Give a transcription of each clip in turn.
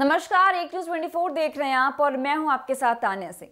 नमस्कार, एक न्यूज़ 24 देख रहे हैं आप और मैं हूं आपके साथ तान्या सिंह।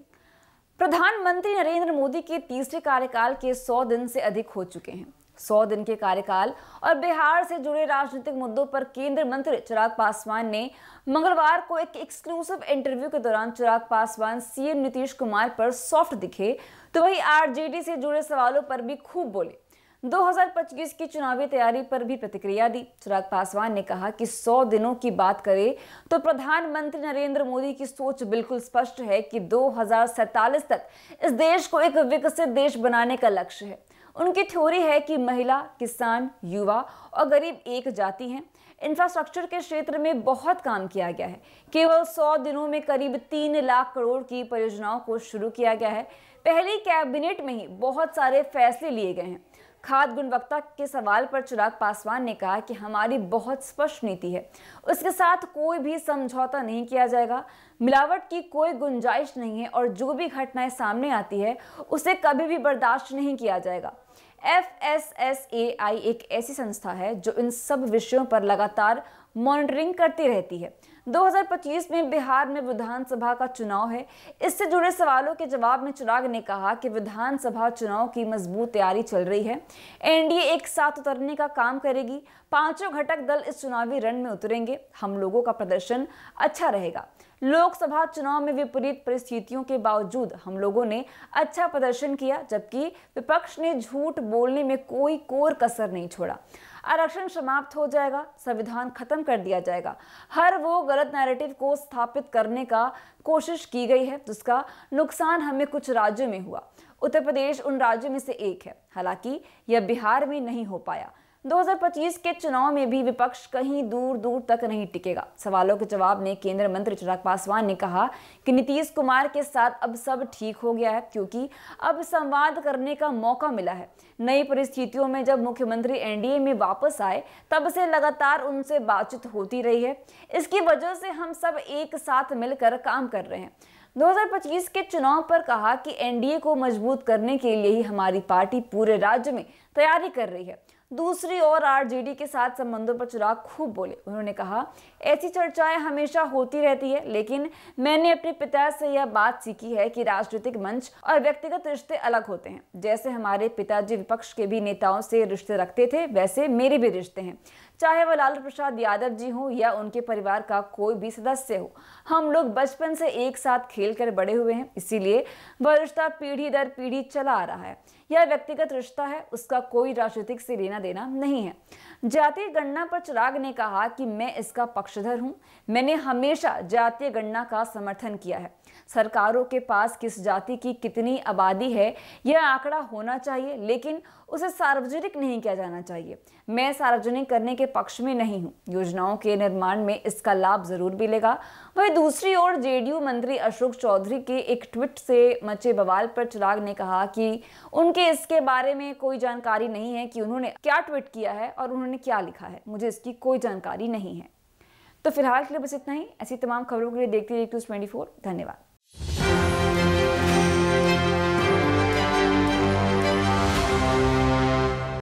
प्रधानमंत्री नरेंद्र मोदी के तीसरे कार्यकाल के 100 दिन से अधिक हो चुके हैं। 100 दिन के कार्यकाल और बिहार से जुड़े राजनीतिक मुद्दों पर केंद्रीय मंत्री चिराग पासवान ने मंगलवार को एक एक्सक्लूसिव इंटरव्यू के दौरान चिराग पासवान सीएम नीतीश कुमार पर सॉफ्ट दिखे, तो वहीं आरजेडी से जुड़े सवालों पर भी खूब बोले। 2025 की चुनावी तैयारी पर भी प्रतिक्रिया दी। चिराग पासवान ने कहा कि 100 दिनों की बात करें तो प्रधानमंत्री नरेंद्र मोदी की सोच बिल्कुल स्पष्ट है कि 2047 तक इस देश को एक विकसित देश बनाने का लक्ष्य है। उनकी थ्योरी है कि महिला, किसान, युवा और गरीब एक जाति हैं। इंफ्रास्ट्रक्चर के क्षेत्र में बहुत काम किया गया है। केवल 100 दिनों में करीब 3 लाख करोड़ की परियोजनाओं को शुरू किया गया है। पहली कैबिनेट में ही बहुत सारे फैसले लिए गए हैं। खाद्य गुणवत्ता के सवाल पर चिराग पासवान ने कहा कि हमारी बहुत स्पष्ट नीति है, उसके साथ कोई भी समझौता नहीं किया जाएगा। मिलावट की कोई गुंजाइश नहीं है और जो भी घटनाएं सामने आती है उसे कभी भी बर्दाश्त नहीं किया जाएगा। FSSAI एक ऐसी संस्था है जो इन सब विषयों पर लगातार मॉनिटरिंग करती रहती है। 2025 में बिहार में विधानसभा का चुनाव है। इससे जुड़े सवालों के जवाब में चिराग ने कहा कि विधानसभा चुनाव की मजबूत तैयारी चल रही है। एनडीए एक साथ उतरने का काम करेगी। पांचों घटक दल इस चुनावी रण में उतरेंगे। हम लोगों का प्रदर्शन अच्छा रहेगा। लोकसभा चुनाव में विपरीत परिस्थितियों के बावजूद हम लोगों ने अच्छा प्रदर्शन किया, जबकि विपक्ष ने झूठ बोलने में कोई कोर कसर नहीं छोड़ा। आरक्षण समाप्त हो जाएगा, संविधान खत्म कर दिया जाएगा। हर वो गलत नैरेटिव को स्थापित करने का कोशिश की गई है जिसका नुकसान हमें कुछ राज्यों में हुआ। उत्तर प्रदेश उन राज्यों में से एक है, हालांकि यह बिहार में नहीं हो पाया। 2025 के चुनाव में भी विपक्ष कहीं दूर दूर तक नहीं टिकेगा। सवालों के जवाब में केंद्रीय मंत्री चिराग पासवान ने कहा कि नीतीश कुमार के साथ अब सब ठीक हो गया है, क्योंकि अब संवाद करने का मौका मिला है। नई परिस्थितियों में जब मुख्यमंत्री एनडीए में वापस आए तब से लगातार उनसे बातचीत होती रही है। इसकी वजह से हम सब एक साथ मिलकर काम कर रहे हैं। 2025 के चुनाव पर कहा कि एनडीए को मजबूत करने के लिए ही हमारी पार्टी पूरे राज्य में तैयारी कर रही है। दूसरी ओर आरजेडी के साथ संबंधों पर चिराग खूब बोले। उन्होंने कहा, ऐसी चर्चाएं हमेशा होती रहती है, लेकिन मैंने अपने पिता से यह बात सीखी है कि राजनीतिक मंच और व्यक्तिगत रिश्ते अलग होते हैं। जैसे हमारे पिताजी विपक्ष के भी नेताओं से रिश्ते रखते थे, वैसे मेरे भी रिश्ते हैं, चाहे वह लालू प्रसाद यादव जी हो या उनके परिवार का कोई भी सदस्य हो। हम लोग बचपन से एक साथ खेल कर बड़े हुए हैं, इसीलिए वह रिश्ता पीढ़ी दर पीढ़ी चला आ रहा है। यह व्यक्तिगत रिश्ता है, उसका कोई राजनीतिक से लेना देना नहीं है। जातीय गणना पर चिराग ने कहा कि मैं इसका पक्षधर हूं। मैंने हमेशा जातीय गणना का समर्थन किया है। सरकारों के पास किस जाति की कितनी आबादी है यह आंकड़ा होना चाहिए, लेकिन उसे सार्वजनिक नहीं किया जाना चाहिए। मैं सार्वजनिक करने के पक्ष में नहीं हूं। योजनाओं के निर्माण में इसका लाभ जरूर मिलेगा। वहीं दूसरी ओर जेडीयू मंत्री अशोक चौधरी के एक ट्वीट से मचे बवाल पर चिराग ने कहा कि उनके इसके बारे में कोई जानकारी नहीं है कि उन्होंने क्या ट्वीट किया है और उन्होंने क्या लिखा है। मुझे इसकी कोई जानकारी नहीं है। तो फिलहाल के लिए बस इतना ही। ऐसी तमाम खबरों के लिए देखते रहिए न्यूज़ 24। धन्यवाद।